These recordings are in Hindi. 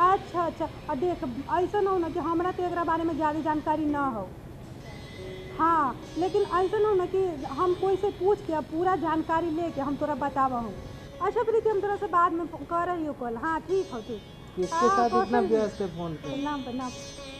अच्छा अच्छा, और देख ऐसा ना हो ना कि हमरा तो एक बारे में ज़्यादा जानकारी ना हो। हाँ, लेकिन ऐसा ना हो ना कि हम कोई से पूछ के पूरा जानकारी लेके हम तोरा बतावा हूँ। अच्छा प्रीति, हम तोरा से बाद में कर रही हो कॉल। हाँ ठीक हो ठीक। किसके साथ इतना व्यस्त है फोन पे? नाम पर नाम।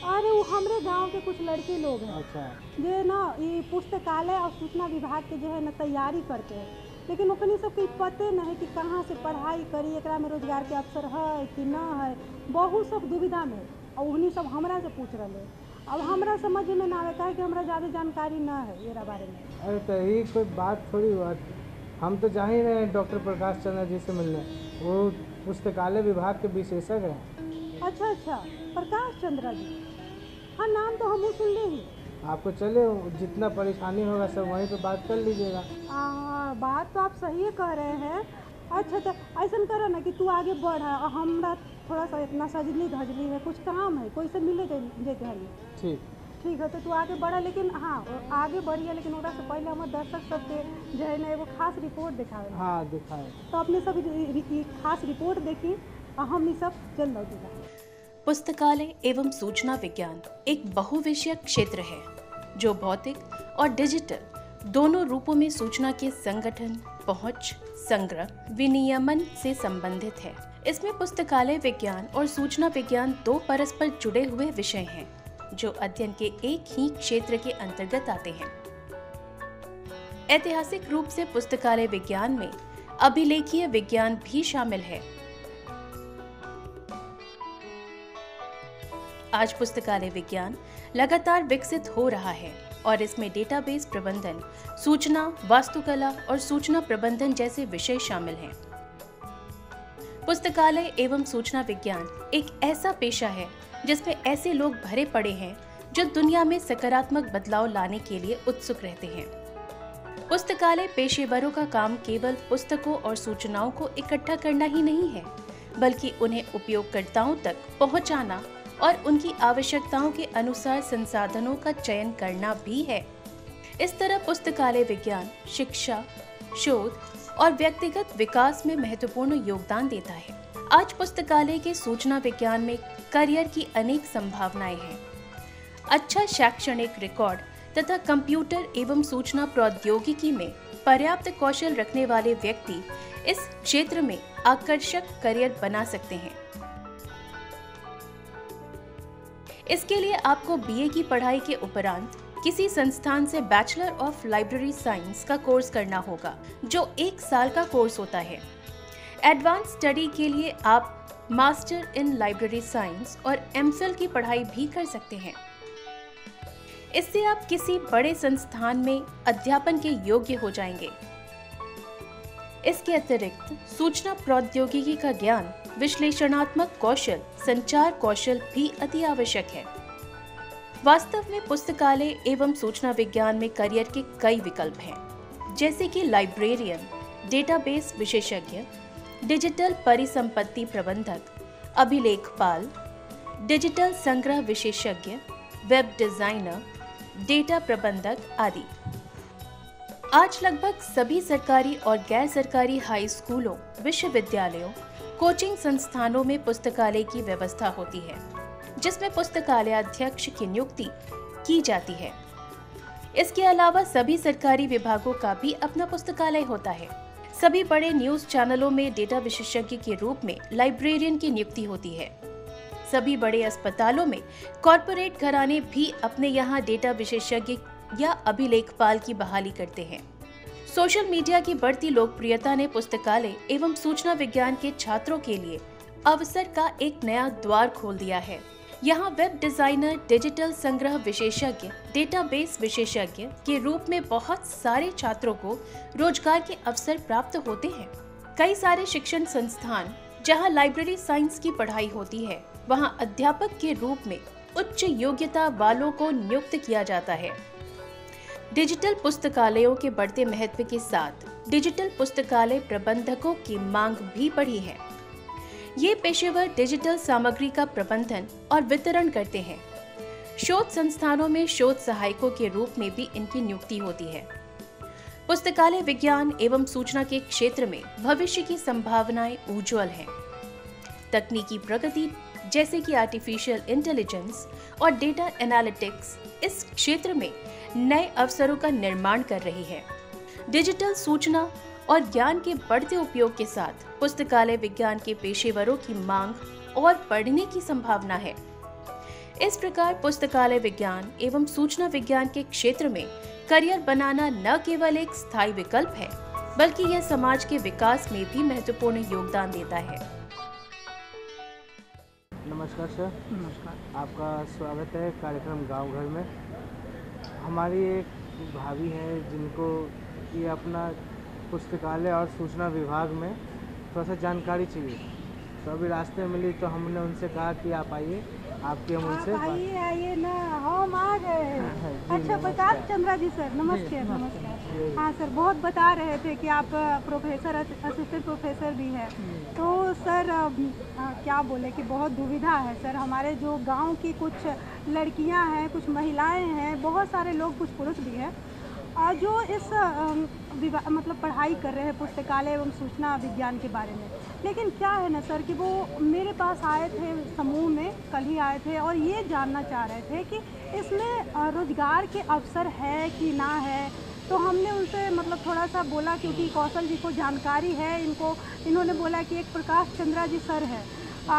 अरे वो हमरे गांव के कुछ लड़के लोग हैं। अच्छा। जो ना ये पुस्तकालय और सूचना विभाग के जो है ना तैयारी करते हैं, लेकिन ओकनी सबके पते नहीं है कि कहाँ से पढ़ाई करी, एकरा में रोजगार के अवसर है कि ना है। बहुत सब दुविधा में, और उन्हीं सब हमरा से पूछ रहे। अब हमरा समझ में ना आवे काहे कि हमरा ज़्यादा जानकारी ना है ये बारे में। अरे तो यही कोई बात थोड़ी हुआ, हम तो जा ही रहे हैं डॉक्टर प्रकाश चंद्र जी से मिलने। वो पुस्तकालय विभाग के विशेषज्ञ हैं। अच्छा अच्छा, प्रकाश चंद्र जी, हाँ नाम तो हम सुन ले ही। आपको चले, जितना परेशानी होगा सब वहीं पे बात कर लीजिएगा। बात तो आप सही कह रहे हैं। अच्छा तो ऐसा करो ना कि तू आगे बढ़, हमरा थोड़ा सा इतना सजली धजली है, कुछ काम है, कोई से मिले जेके है। ठीक ठीक है, तो तू आगे बढ़ा, लेकिन हाँ आगे बढ़िए, लेकिन ओकरा से पहले हमारे दर्शक सबके जो है ना एगो खास रिपोर्ट दिखावे। हाँ दिखाए। तो अपने सब खास रिपोर्ट देखी और हम सब चल लौटेगा। पुस्तकालय एवं सूचना विज्ञान एक बहुविषयक क्षेत्र है जो भौतिक और डिजिटल दोनों रूपों में सूचना के संगठन, पहुंच, संग्रह, विनियमन से संबंधित है। इसमें पुस्तकालय विज्ञान और सूचना विज्ञान दो परस्पर जुड़े हुए विषय हैं जो अध्ययन के एक ही क्षेत्र के अंतर्गत आते हैं। ऐतिहासिक रूप से पुस्तकालय विज्ञान में अभिलेखीय विज्ञान भी शामिल है। आज पुस्तकालय विज्ञान लगातार विकसित हो रहा है और इसमें डेटाबेस प्रबंधन, सूचना, वास्तुकला और सूचना प्रबंधन जैसे विषय शामिल हैं। पुस्तकालय एवं सूचना विज्ञान एक ऐसा पेशा है जिसमें ऐसे लोग भरे पड़े हैं जो दुनिया में सकारात्मक बदलाव लाने के लिए उत्सुक रहते हैं। पुस्तकालय पेशेवरों का काम केवल पुस्तकों और सूचनाओं को इकट्ठा करना ही नहीं है, बल्कि उन्हें उपयोगकर्ताओं तक पहुंचाना और उनकी आवश्यकताओं के अनुसार संसाधनों का चयन करना भी है। इस तरह पुस्तकालय विज्ञान शिक्षा, शोध और व्यक्तिगत विकास में महत्वपूर्ण योगदान देता है। आज पुस्तकालय के सूचना विज्ञान में करियर की अनेक संभावनाएं हैं। अच्छा शैक्षणिक रिकॉर्ड तथा कंप्यूटर एवं सूचना प्रौद्योगिकी में पर्याप्त कौशल रखने वाले व्यक्ति इस क्षेत्र में आकर्षक करियर बना सकते हैं। इसके लिए आपको बीए की पढ़ाई के उपरांत किसी संस्थान से बैचलर ऑफ लाइब्रेरी साइंस का कोर्स करना होगा, जो 1 साल का कोर्स होता है। एडवांस स्टडी के लिए आप मास्टर इन लाइब्रेरी साइंस और एमफिल की पढ़ाई भी कर सकते हैं। इससे आप किसी बड़े संस्थान में अध्यापन के योग्य हो जाएंगे। इसके अतिरिक्त सूचना प्रौद्योगिकी का ज्ञान, विश्लेषणात्मक कौशल, संचार कौशल भी अति आवश्यक है। वास्तव में पुस्तकालय एवं सूचना विज्ञान में करियर के कई विकल्प हैं, जैसे कि लाइब्रेरियन, डेटाबेस विशेषज्ञ, डिजिटल परिसंपत्ति प्रबंधक, अभिलेखपाल, डिजिटल संग्रह विशेषज्ञ, वेब डिजाइनर, डेटा प्रबंधक आदि। आज लगभग सभी सरकारी और गैर सरकारी हाई स्कूलों, विश्वविद्यालयों, कोचिंग संस्थानों में पुस्तकालय की व्यवस्था होती है, जिसमें पुस्तकालयाध्यक्ष की नियुक्ति की जाती है। इसके अलावा सभी सरकारी विभागों का भी अपना पुस्तकालय होता है। सभी बड़े न्यूज चैनलों में डेटा विशेषज्ञ के रूप में लाइब्रेरियन की नियुक्ति होती है। सभी बड़े अस्पतालों में कॉरपोरेट घराने भी अपने यहाँ डेटा विशेषज्ञ या अभिलेखपाल की बहाली करते हैं। सोशल मीडिया की बढ़ती लोकप्रियता ने पुस्तकालय एवं सूचना विज्ञान के छात्रों के लिए अवसर का एक नया द्वार खोल दिया है। यहाँ वेब डिजाइनर, डिजिटल संग्रह विशेषज्ञ, डेटाबेस विशेषज्ञ के रूप में बहुत सारे छात्रों को रोजगार के अवसर प्राप्त होते हैं। कई सारे शिक्षण संस्थान जहाँ लाइब्रेरी साइंस की पढ़ाई होती है, वहाँ अध्यापक के रूप में उच्च योग्यता वालों को नियुक्त किया जाता है। डिजिटल पुस्तकालयों के बढ़ते महत्व के साथ डिजिटल पुस्तकालय प्रबंधकों की मांग भी बढ़ी है। ये पेशेवर डिजिटल सामग्री का प्रबंधन और वितरण करते हैं। शोध संस्थानों में शोध सहायकों के रूप में भी इनकी नियुक्ति होती है। पुस्तकालय विज्ञान एवं सूचना के क्षेत्र में भविष्य की संभावनाएं उज्ज्वल हैं। तकनीकी प्रगति जैसे कि आर्टिफिशियल इंटेलिजेंस और डेटा एनालिटिक्स इस क्षेत्र में नए अवसरों का निर्माण कर रही है। डिजिटल सूचना और ज्ञान के बढ़ते उपयोग के साथ पुस्तकालय विज्ञान के पेशेवरों की मांग और बढ़ने की संभावना है। इस प्रकार पुस्तकालय विज्ञान एवं सूचना विज्ञान के क्षेत्र में करियर बनाना न केवल एक स्थायी विकल्प है, बल्कि यह समाज के विकास में भी महत्वपूर्ण योगदान देता है। नमस्कार सर। नमस्कार। आपका स्वागत है कार्यक्रम गांव घर में। हमारी एक भाभी है जिनको ये अपना पुस्तकालय और सूचना विभाग में थोड़ा सा जानकारी चाहिए, तो अभी रास्ते में मिली तो हमने उनसे कहा कि आप आइए, आपके हम उनसे आइए ना, हम आ गए। अच्छा, प्रकाश चंद्रा जी सर, नमस्कार। नमस्कार। हाँ सर, बहुत बता रहे थे कि आप प्रोफेसर, असिस्टेंट प्रोफेसर भी है। तो सर क्या बोले कि बहुत दुविधा है सर। हमारे जो गांव की कुछ लड़कियां हैं, कुछ महिलाएं हैं, बहुत सारे लोग, कुछ पुरुष भी हैं, जो इस मतलब पढ़ाई कर रहे हैं पुस्तकालय एवं सूचना विज्ञान के बारे में। लेकिन क्या है ना सर कि वो मेरे पास आए थे समूह में, कल ही आए थे, और ये जानना चाह रहे थे कि इसमें रोजगार के अवसर है कि ना है। तो हमने उनसे मतलब थोड़ा सा बोला, क्योंकि कौशल जी को जानकारी है, इन्होंने बोला कि एक प्रकाश चंद्रा जी सर है,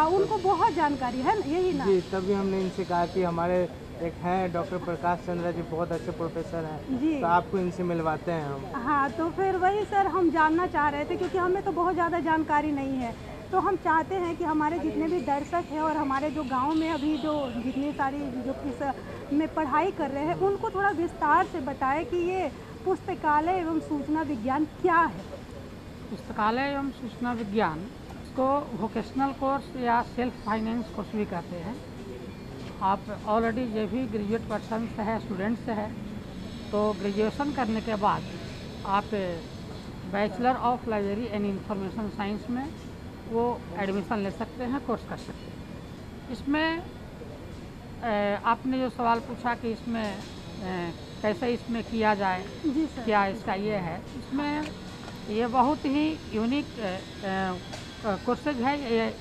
उनको बहुत जानकारी है, यही ना? जी, तभी हमने इनसे कहा कि हमारे एक हैं डॉक्टर प्रकाश चंद्रा जी, बहुत अच्छे प्रोफेसर हैं जी, तो आपको इनसे मिलवाते हैं हम। हाँ, तो फिर वही सर हम जानना चाह रहे थे, क्योंकि हमें तो बहुत ज़्यादा जानकारी नहीं है। तो हम चाहते हैं कि हमारे जितने भी दर्शक हैं और हमारे जो गांव में अभी जो जितनी सारी जो इस में पढ़ाई कर रहे हैं, उनको थोड़ा विस्तार से बताएं कि ये पुस्तकालय एवं सूचना विज्ञान क्या है। पुस्तकालय एवं सूचना विज्ञान को वोकेशनल कोर्स या सेल्फ फाइनेंस कोर्स भी कहते हैं। आप ऑलरेडी जो भी ग्रेजुएट पर्सन है, स्टूडेंट्स है, तो ग्रेजुएशन करने के बाद आप bachelor of library and information science में वो एडमिशन ले सकते हैं, कोर्स कर सकते हैं। इसमें आपने जो सवाल पूछा कि इसमें कैसे इसमें किया जाए, जी सर। क्या इसका ये है, इसमें ये बहुत ही यूनिक कोर्सेज है।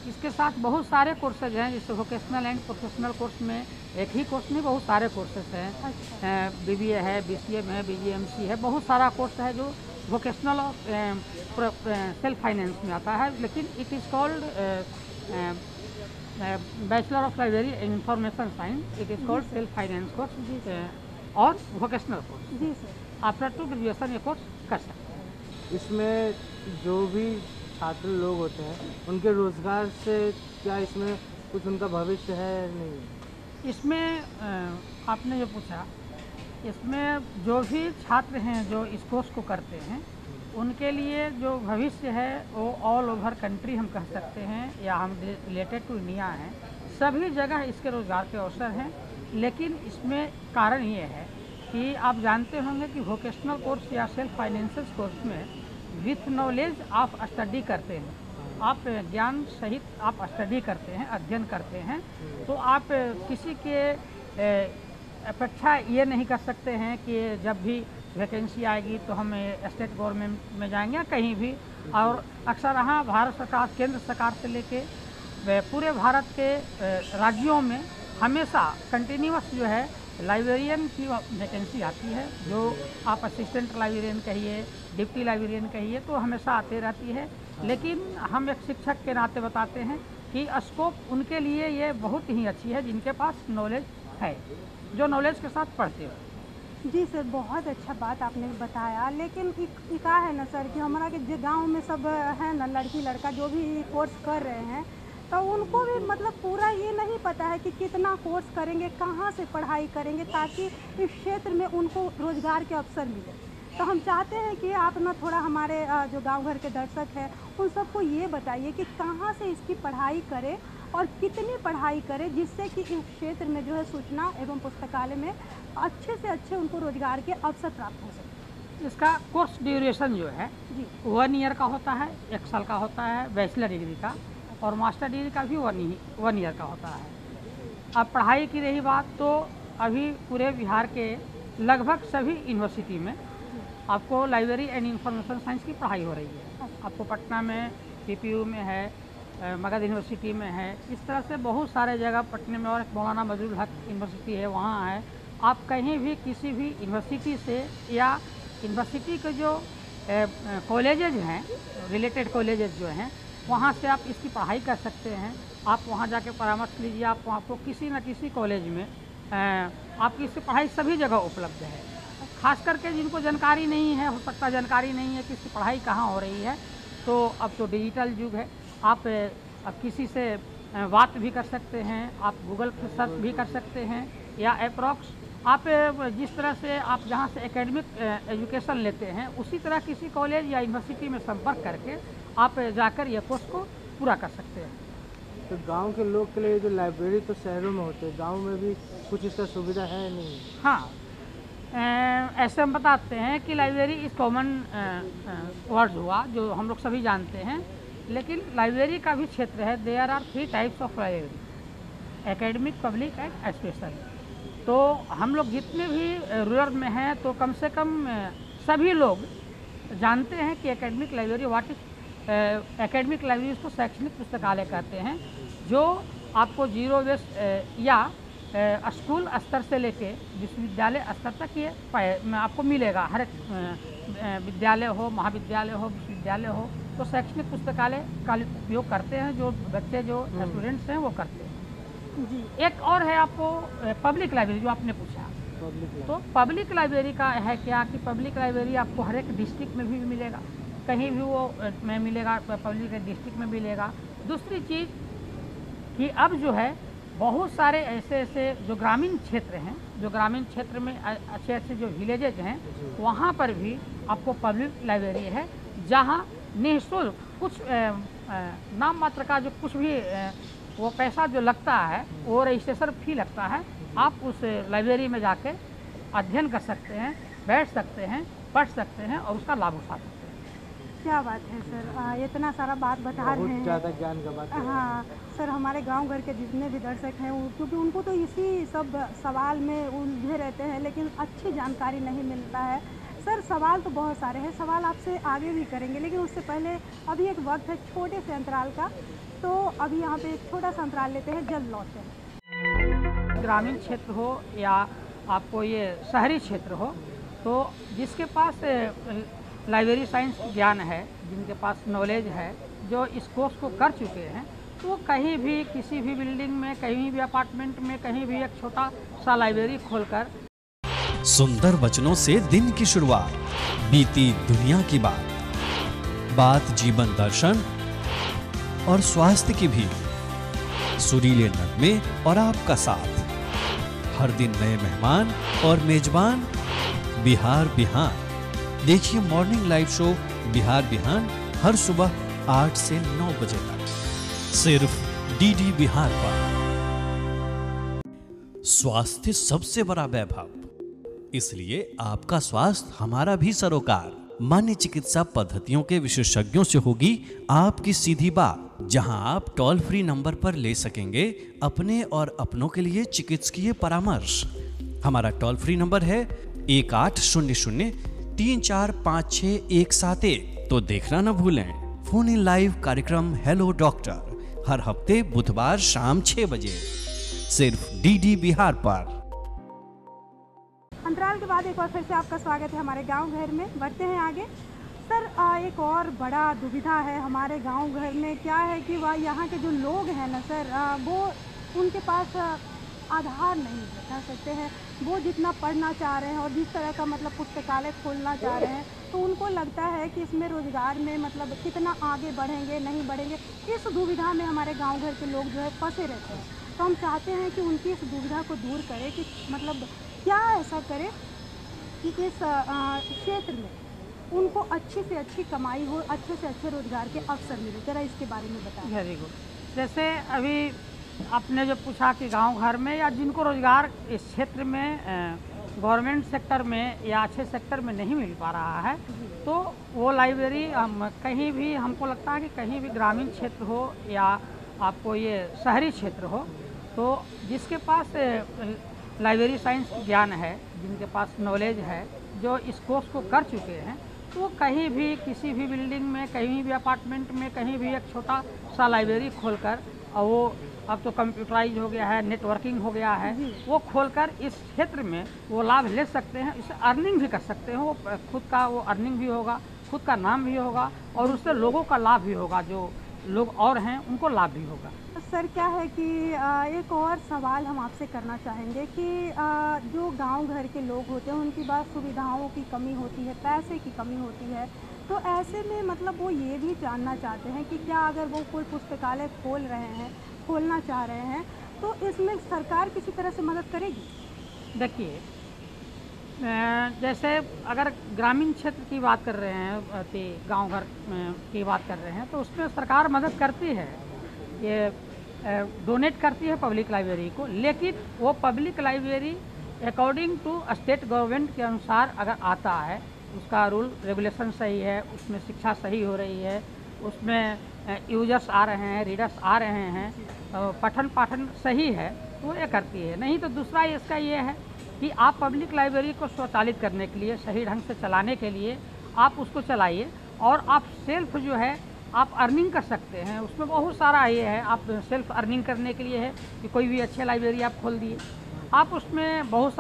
इसके साथ बहुत सारे कोर्सेज हैं, जैसे वोकेशनल एंड प्रोफेशनल कोर्स में एक ही कोर्स नहीं, बहुत सारे कोर्सेज हैं। अच्छा। BBA है, BCA है, BGMC है, बहुत सारा कोर्स है जो वोकेशनल और सेल्फ फाइनेंस में आता है। लेकिन it is called bachelor of library and information science, it is called self finance course और वोकेशनल कोर्स। जी सर। आफ्टर टू ग्रेजुएशन ये कोर्स कर सकते हैं। इसमें जो भी छात्र लोग होते हैं, उनके रोजगार से क्या इसमें कुछ उनका भविष्य है नहीं? इसमें आपने जो पूछा, इसमें जो भी छात्र हैं जो इस कोर्स को करते हैं, उनके लिए जो भविष्य है वो ऑल ओवर कंट्री हम कह सकते हैं, या हम रिलेटेड टू इंडिया हैं, सभी जगह इसके रोज़गार के अवसर हैं। लेकिन इसमें कारण ये है कि आप जानते होंगे कि वोकेशनल कोर्स या सेल्फ फाइनेंशियल कोर्स में विथ नॉलेज आप स्टडी करते हैं, आप ज्ञान सहित आप स्टडी करते हैं, अध्ययन करते हैं। तो आप किसी के अपेक्षा ये नहीं कर सकते हैं कि जब भी वैकेंसी आएगी तो हम स्टेट गवर्नमेंट में जाएंगे या कहीं भी। और अक्सर यहाँ भारत सरकार, केंद्र सरकार से लेके पूरे भारत के राज्यों में हमेशा कंटिन्यूअस जो है लाइब्रेरियन की वैकेंसी आती है, जो आप असिस्टेंट लाइब्रेरियन कहिए, डिप्टी लाइब्रेरियन कहिए, तो हमेशा आते रहती है। लेकिन हम एक शिक्षक के नाते बताते हैं कि स्कोप उनके लिए ये बहुत ही अच्छी है जिनके पास नॉलेज है, जो नॉलेज के साथ पढ़ते हो। जी सर, बहुत अच्छा बात आपने बताया। लेकिन क्या है ना सर कि हमारा के गांव में सब है ना, लड़की लड़का जो भी कोर्स कर रहे हैं, तो उनको भी मतलब पूरा ये नहीं पता है कि कितना कोर्स करेंगे, कहाँ से पढ़ाई करेंगे, ताकि इस क्षेत्र में उनको रोज़गार के अवसर मिले। तो हम चाहते हैं कि आप ना थोड़ा हमारे जो गांव घर के दर्शक हैं उन सबको ये बताइए कि कहाँ से इसकी पढ़ाई करें और कितनी पढ़ाई करे जिससे कि इस क्षेत्र में जो है सूचना एवं पुस्तकालय में अच्छे से अच्छे उनको रोजगार के अवसर प्राप्त हो सके। इसका कोर्स ड्यूरेशन जो है जी 1 ईयर का होता है, 1 साल का होता है बैचलर डिग्री का, और मास्टर डिग्री का भी 1 ईयर का होता है। अब पढ़ाई की रही बात, तो अभी पूरे बिहार के लगभग सभी यूनिवर्सिटी में आपको लाइब्रेरी एंड इंफॉर्मेशन साइंस की पढ़ाई हो रही है। आपको पटना में पीपीयू में है, मगध यूनिवर्सिटी में है, इस तरह से बहुत सारे जगह पटने में, और मौलाना मजरूल हक यूनिवर्सिटी है वहाँ है। आप कहीं भी किसी भी यूनिवर्सिटी से या यूनिवर्सिटी के जो कॉलेजेज हैं, रिलेटेड कॉलेजेज जो हैं, वहाँ से आप इसकी पढ़ाई कर सकते हैं। आप वहाँ जाके परामर्श लीजिए, आपको किसी न किसी कॉलेज में आपकी इसकी पढ़ाई सभी जगह उपलब्ध है। खास करके जिनको जानकारी नहीं है, हो सकता जानकारी नहीं है कि इसकी पढ़ाई कहाँ हो रही है, तो अब तो डिजिटल युग है। आप अब किसी से बात भी कर सकते हैं, आप गूगल पर सर्च भी कर सकते हैं, या अप्रॉक्स आप जिस तरह से आप जहाँ से एकेडमिक एजुकेशन लेते हैं उसी तरह किसी कॉलेज या यूनिवर्सिटी में संपर्क करके आप जाकर ये कोर्स को पूरा कर सकते हैं। तो गांव के लोग के लिए जो लाइब्रेरी तो शहरों में होते हैं, गांव में भी कुछ इसका सुविधा है नहीं? हाँ, ऐसे हम बताते हैं कि लाइब्रेरी इस कॉमन वर्ड हुआ जो हम लोग सभी जानते हैं, लेकिन लाइब्रेरी का भी क्षेत्र है। There are 3 types of library, academic, public and special. तो हम लोग जितने भी रूरल में हैं, तो कम से कम सभी लोग जानते हैं कि academic library what is academic library, उसको शैक्षणिक पुस्तकालय कहते हैं, जो आपको जीरो वेस्ट या स्कूल स्तर से लेके विश्वविद्यालय स्तर तक ये आपको मिलेगा। हर एक विद्यालय हो, महाविद्यालय हो, विश्वविद्यालय हो, तो शैक्षणिक पुस्तकालय का उपयोग करते हैं, जो बच्चे जो स्टूडेंट्स हैं वो करते हैं। जी एक और है आपको पब्लिक लाइब्रेरी, जो आपने पूछा। तो पब्लिक लाइब्रेरी का है क्या कि पब्लिक लाइब्रेरी आपको हर एक डिस्ट्रिक्ट में भी मिलेगा, कहीं भी वो में मिलेगा, पब्लिक डिस्ट्रिक्ट में मिलेगा। दूसरी चीज़ कि अब जो है बहुत सारे ऐसे जो ग्रामीण क्षेत्र हैं, जो ग्रामीण क्षेत्र में अच्छे अच्छे जो विलेजेज हैं, वहाँ पर भी आपको पब्लिक लाइब्रेरी है, जहाँ निःशुल्क कुछ नाम मात्र का जो कुछ भी वो पैसा जो लगता है, वो रजिस्ट्रेशन फी लगता है। आप उस लाइब्रेरी में जाके अध्ययन कर सकते हैं, बैठ सकते हैं, पढ़ सकते हैं और उसका लाभ उठा सकते हैं। क्या बात है सर, इतना सारा बात बता रहे हैं, बहुत ज़्यादा ज्ञान का बात है। हाँ सर, हमारे गांव घर के जितने भी दर्शक हैं क्योंकि उनको तो इसी सब सवाल में उलझे रहते हैं, लेकिन अच्छी जानकारी नहीं मिलता है। सर सवाल तो बहुत सारे हैं, सवाल आपसे आगे भी करेंगे, लेकिन उससे पहले अभी एक वक्त है छोटे से अंतराल का, तो अभी यहाँ पे एक छोटा सा अंतराल लेते हैं, जल्द लौटते हैं। ग्रामीण क्षेत्र हो या आपको ये शहरी क्षेत्र हो, तो जिसके पास लाइब्रेरी साइंस ज्ञान है, जिनके पास नॉलेज है, जो इस कोर्स को कर चुके हैं, तो वो कहीं भी किसी भी बिल्डिंग में, कहीं भी अपार्टमेंट में, कहीं भी एक छोटा सा लाइब्रेरी खोलकर सुंदर वचनों से दिन की शुरुआत, बीती दुनिया की बात जीवन दर्शन और स्वास्थ्य की भी, सुरीले नगमे और आपका साथ, हर दिन नए मेहमान और मेजबान, बिहार बिहान। देखिए मॉर्निंग लाइव शो बिहार बिहान हर सुबह 8 से 9 बजे तक, सिर्फ डीडी बिहार पर। स्वास्थ्य सबसे बड़ा वैभव, इसलिए आपका स्वास्थ्य हमारा भी सरोकार। मान्य चिकित्सा पद्धतियों के विशेषज्ञों से होगी आपकी सीधी बात, जहां आप टोल फ्री नंबर पर ले सकेंगे अपने और अपनों के लिए चिकित्सकीय परामर्श। हमारा टोल फ्री नंबर है 1800-3456171। तो देखना न भूलें फोन इन लाइव कार्यक्रम हेलो डॉक्टर, हर हफ्ते बुधवार शाम 6 बजे, सिर्फ डीडी बिहार पर। अंतराल के बाद एक बार फिर से आपका स्वागत है हमारे गांव घर में। बढ़ते हैं आगे। सर एक और बड़ा दुविधा है हमारे गांव घर में, क्या है कि वह यहाँ के जो लोग हैं ना सर, वो उनके पास आधार नहीं बता सकते हैं। वो जितना पढ़ना चाह रहे हैं और जिस तरह का मतलब पुस्तकालय खोलना चाह रहे हैं, तो उनको लगता है कि इसमें रोज़गार में मतलब कितना आगे बढ़ेंगे नहीं बढ़ेंगे, इस दुविधा में हमारे गांव घर के लोग जो है फंसे रहते हैं। तो हम चाहते हैं कि उनकी इस दुविधा को दूर करें कि मतलब क्या ऐसा करें कि इस क्षेत्र में उनको अच्छी से अच्छी कमाई हो, अच्छे से अच्छे रोजगार के अवसर मिले। जरा इसके बारे में बताएं। Very good. जैसे अभी आपने जो पूछा कि गांव घर में या जिनको रोज़गार इस क्षेत्र में गवर्नमेंट सेक्टर में या अच्छे सेक्टर में नहीं मिल पा रहा है, तो वो लाइब्रेरी हम कहीं भी, हमको लगता है कि कहीं भी ग्रामीण क्षेत्र हो या आपको ये शहरी क्षेत्र हो, तो जिसके पास लाइब्रेरी साइंस ज्ञान है, जिनके पास नॉलेज है, जो इस कोर्स को कर चुके हैं, तो वो कहीं भी किसी भी बिल्डिंग में, कहीं भी अपार्टमेंट में, कहीं भी एक छोटा सा लाइब्रेरी खोलकर, और वो अब तो कंप्यूटराइज हो गया है, नेटवर्किंग हो गया है, वो खोलकर इस क्षेत्र में वो लाभ ले सकते हैं, इससे अर्निंग भी कर सकते हैं। वो खुद का वो अर्निंग भी होगा, खुद का नाम भी होगा, और उससे लोगों का लाभ भी होगा, जो लोग और हैं उनको लाभ भी होगा। सर क्या है कि एक और सवाल हम आपसे करना चाहेंगे कि जो गांव घर के लोग होते हैं उनकी बात सुविधाओं की कमी होती है, पैसे की कमी होती है, तो ऐसे में मतलब वो ये भी जानना चाहते हैं कि क्या अगर वो कोई पुस्तकालय खोलना चाह रहे हैं, तो इसमें सरकार किसी तरह से मदद करेगी? देखिए, जैसे अगर ग्रामीण क्षेत्र की बात कर रहे हैं, गांव घर की बात कर रहे हैं, तो उसमें सरकार मदद करती है, ये डोनेट करती है पब्लिक लाइब्रेरी को, लेकिन वो public library according to state government के अनुसार अगर आता है, उसका रूल रेगुलेशन सही है, उसमें शिक्षा सही हो रही है, उसमें यूजर्स आ रहे हैं, रीडर्स आ रहे हैं, पठन पाठन सही है, तो वो ये करती है। नहीं तो दूसरा इसका ये है कि आप पब्लिक लाइब्रेरी को स्वचालित करने के लिए, सही ढंग से चलाने के लिए आप उसको चलाइए, और आप सेल्फ जो है आप अर्निंग कर सकते हैं। उसमें बहुत सारा ये है, आप सेल्फ अर्निंग करने के लिए है कि कोई भी अच्छे लाइब्रेरी आप खोल दिए, आप उसमें बहुत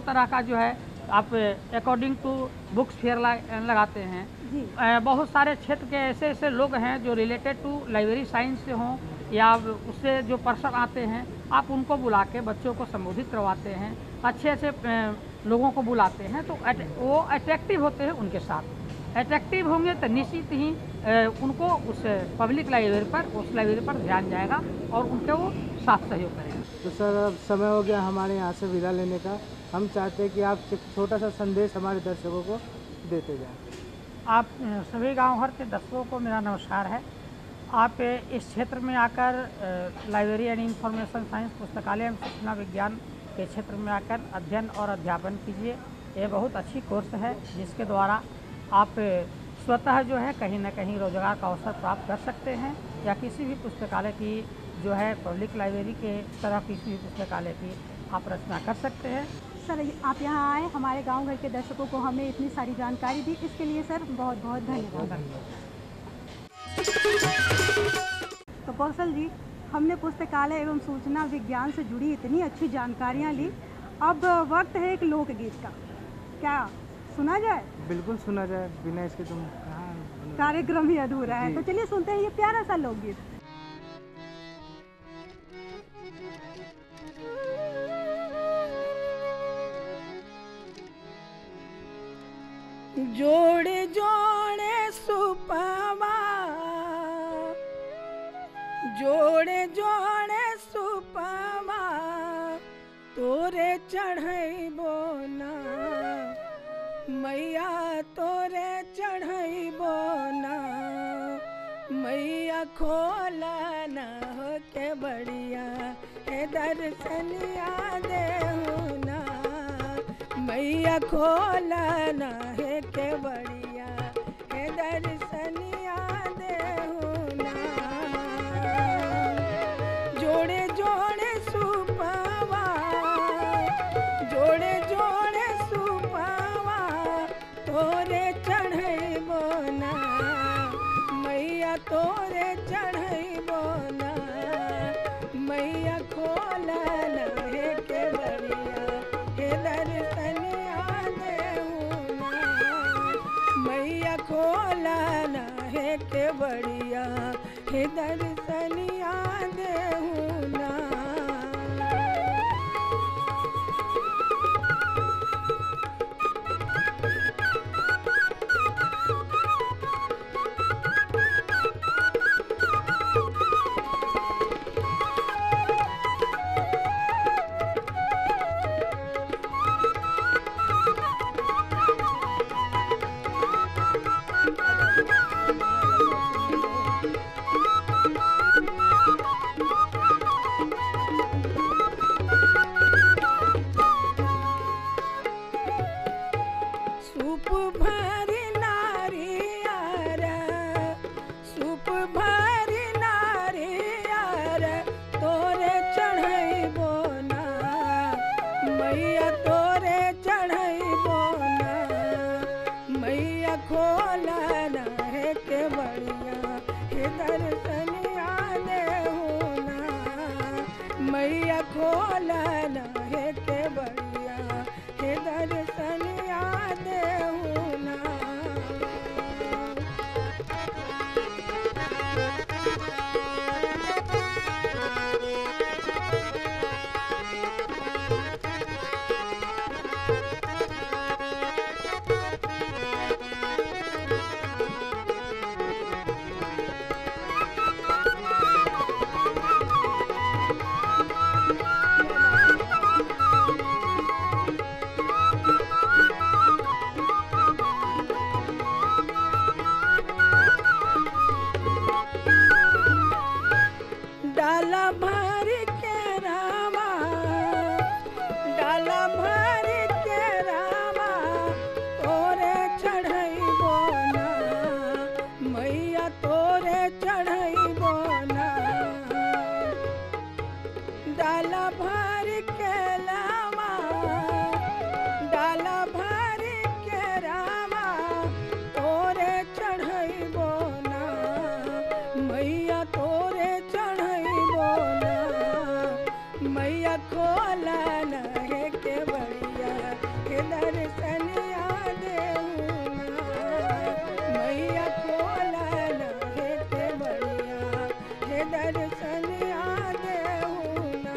तरह का जो है आप अकॉर्डिंग टू बुक्स फेयर लगाते हैं। बहुत सारे क्षेत्र के ऐसे लोग हैं जो रिलेटेड टू लाइब्रेरी साइंस से हों, या उससे जो पर्सन आते हैं, आप उनको बुला के बच्चों को संबोधित करवाते हैं, अच्छे लोगों को बुलाते हैं, तो वो अट्रैक्टिव होते हैं उनके साथ। अट्रैक्टिव होंगे तो निश्चित ही उनको उस पब्लिक लाइब्रेरी पर, उस लाइब्रेरी पर ध्यान जाएगा और उनके वो साथ सहयोग करेंगे। तो सर अब समय हो गया हमारे यहाँ से विदा लेने का। हम चाहते हैं कि आप एक छोटा सा संदेश हमारे दर्शकों को देते जाएं। आप सभी गांव घर के दर्शकों को मेरा नमस्कार है। आप इस क्षेत्र में आकर लाइब्रेरी एंड इंफॉर्मेशन साइंस, पुस्तकालय एवं सूचना विज्ञान के क्षेत्र में आकर अध्ययन और अध्यापन कीजिए। ये बहुत अच्छी कोर्स है जिसके द्वारा आप स्वतः जो है कहीं ना कहीं रोजगार का अवसर प्राप्त कर सकते हैं, या किसी भी पुस्तकालय की जो है पब्लिक लाइब्रेरी के तरह किसी भी पुस्तकालय की आप रचना कर सकते हैं। सर आप यहाँ आए, हमारे गांव घर के दर्शकों को हमें इतनी सारी जानकारी दी, इसके लिए सर बहुत बहुत धन्यवाद। तो कौशल जी, हमने पुस्तकालय एवं सूचना विज्ञान से जुड़ी इतनी अच्छी जानकारियाँ ली, अब वक्त है एक लोकगीत का। क्या सुना जाए? बिल्कुल सुना जाए, बिना इसके तुम कार्यक्रम ही अधूरा है। तो चलिए सुनते हैं ये प्यारा सा लोकगीत। जोड़े जोड़े सुपवा, जोड़े जोड़े सुपवा, तोरे चढ़ैबो ना मैया, तोरे चढ़ैबो ना मैया, खोला ना हो के बढ़िया हे दर्शनिया देहु ना मैया, खोला ना है के बढ़िया हे दर्शनिया देहु ना। जोड़े जोड़े सुपवा, जोड़े जोड़े सुपवा, तोरे चढ़ैबो ना मैया, तोरे चढ़ैबो ना मैया, खोला ना है के बढ़िया हे दर्शनिया देहु ना मैया, खोला ना है के बढ़िया हे दर्शनिया देहु ना। मैया तोरे चढ़ैबो ना मैया खोला ना है के बढ़िया हे दर्शनिया देहु ना मैया खोला ना है के बढ़िया हे दर्शनिया देहु ना। डाला भर के रामा डाला भर के रामा तोरे चढ़ैबो ना मैया तोरे चढ़ैबो ना डाला भर के लामा डाला भर के रामा तोरे चढ़ैबो ना मैया तोरे चढ़ैबो ना मैया खोला ना है के बढ़िया हे दर्शनिया देहु ना मैया खोला ना है के बढ़िया हे दर्शनिया देहु ना।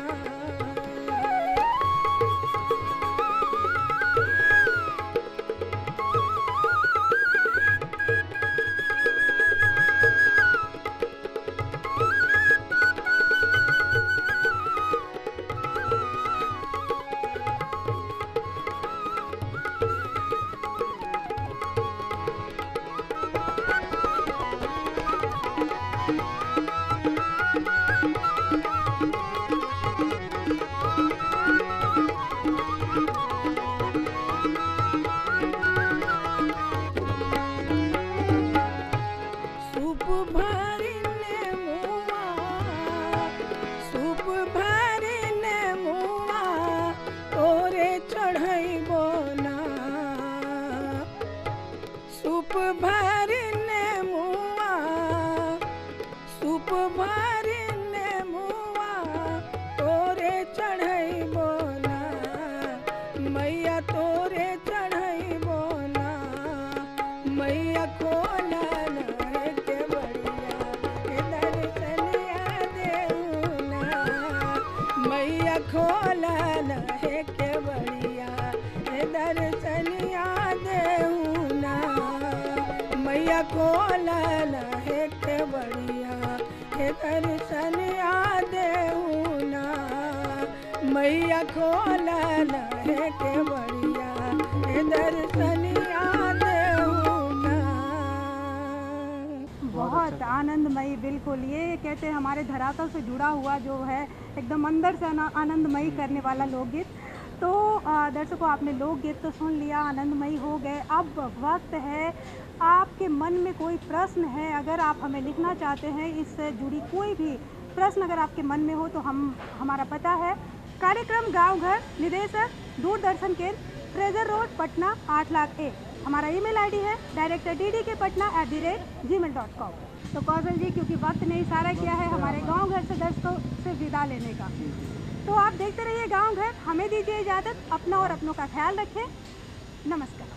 सूप भरने मुआ सूप भरने मुआ तोरे चढ़ैबो ना सूप भरने मुआ सूप भरने मुआ तोरे चढ़ैबो ना मैया तोरे चढ़ैबो ना मैया खोला ना है के बढ़िया हे दर्शनिया देहु ना मैया खोला ना है के बढ़िया हे दर्शनिया देहु ना मैया खोला ना है के बढ़िया हे दर्शनिया देहु ना मैया खोला ना है के बढ़िया हे दर्शनिया देहु ना। बहुत आनंदमयी, बिल्कुल ये कहते हैं हमारे धरातल से जुड़ा हुआ जो है एकदम अंदर से आनंदमयी करने वाला लोकगीत। तो दर्शकों आपने लोकगीत तो सुन लिया, आनंदमयी हो गए। अब वक्त है आपके मन में कोई प्रश्न है, अगर आप हमें लिखना चाहते हैं इससे जुड़ी कोई भी प्रश्न अगर आपके मन में हो तो हमारा पता है कार्यक्रम गांव घर, निदेशक दूरदर्शन केंद्र, ट्रेजर रोड, पटना 8,00,000 हमारा ईमेल आईडी है directorddkpatna@gmail.com। तो कौशल जी क्योंकि वक्त ने इशारा किया है हमारे गांव घर से दर्शकों से विदा लेने का, तो आप देखते रहिए गांव घर। हमें दीजिए इजाज़त, अपना और अपनों का ख्याल रखें। नमस्कार।